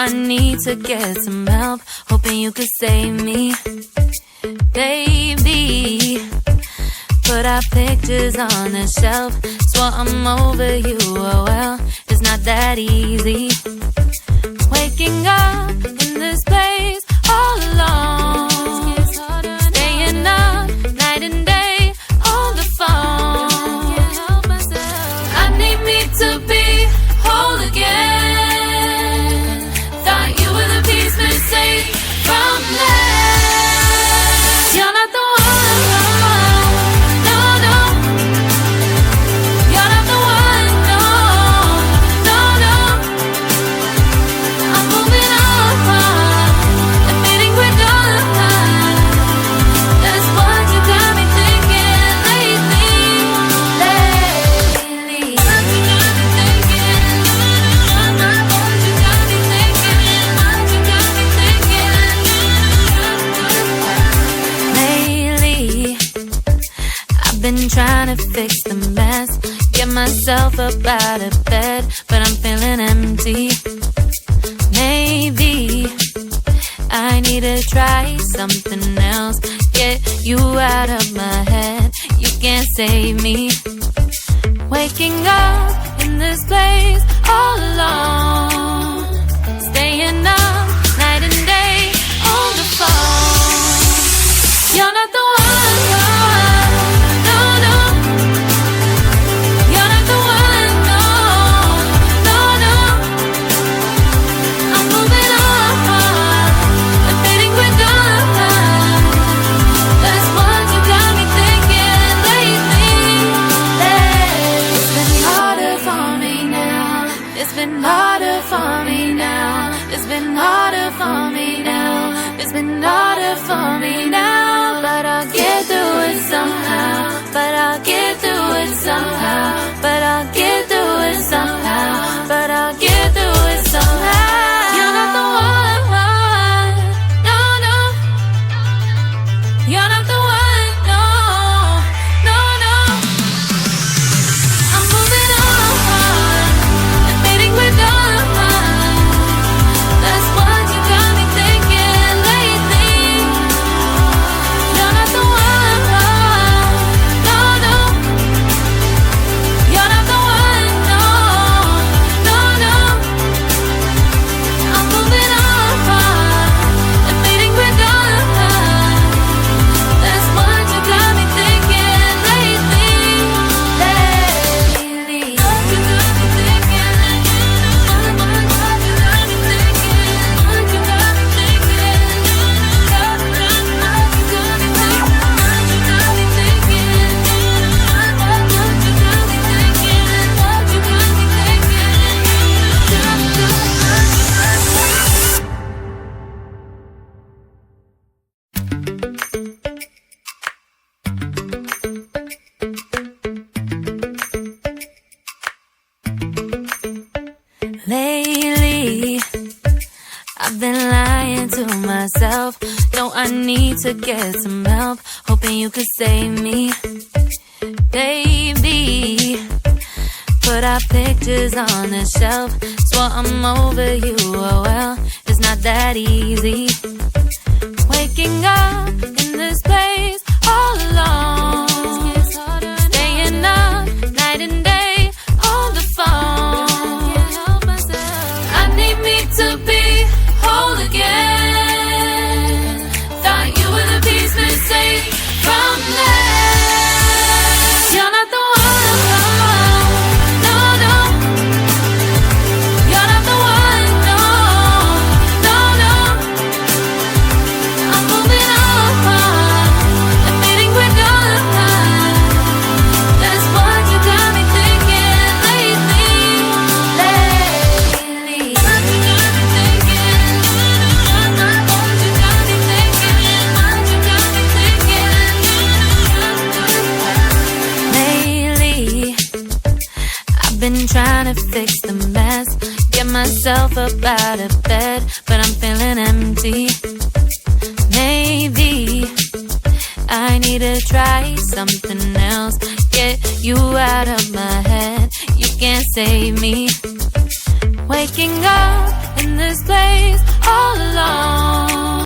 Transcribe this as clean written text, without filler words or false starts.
I need to get some help, hoping you could save me. Baby, put our pictures on the shelf. Swore I'm over you, oh well, it's not that easy. Waking up in this place all alone, staying up night and day on the phone. I need me to be whole again. Thought you were the piece missing from that. You're not the one, no, no. You're not the one, no, no, no. I'm moving on, admitting we're done. That's what you got me thinking lately. What you got me thinking? What you got me thinking? What you got me thinking? Lately, I've been trying to fix the mess, get myself up out of bed, but I'm feeling empty. Maybe I need to try something else, get you out of my head. You can't save me. Waking up in this place all alone, staying up night and day on the phone. You're not the one, no, no. You're not the one, no, no, no. I'm moving on, admitting we're done. That's what you got me thinking lately. It's been harder for me now. It's been harder for me now. It's been harder for me now. It's been harder for me now. But I'll get through it somehow. But I'll get through it somehow. But I'll get through it somehow. But I'll get through it somehow. You're not the one, no, no. You're not the one, no, no, no. I'm moving on, admitting we're done. That's what you got me thinking lately. You're not the one, no, no. You're not the one, no, no, no. I'm moving on, admitting we're done. That's what you got me thinking lately. What you got me thinking? What you got me thinking? What you got me thinking? What you got me thinking? What you got me thinking? What you Lately, I've been lying to myself. No, I need to get some help, hoping you could save me. Baby, put our pictures on the shelf. Swore I'm over you, oh well, it's not that easy. Waking up in this place all alone, staying up night and day on the phone. I need me to be whole again. Thought you were the piece missing from that. You're not the one, no, no. You're not the one, no, no, no. I'm moving on, admitting we're done. That's what you got me thinking lately. What you got me thinking? What you got me thinking? What you got me thinking? Lately, I've been trying to fix the mess, get myself up out of bed, but I'm feeling empty. Maybe I need to try something else, get you out of my head. You can't save me. Waking up in in this place all alone.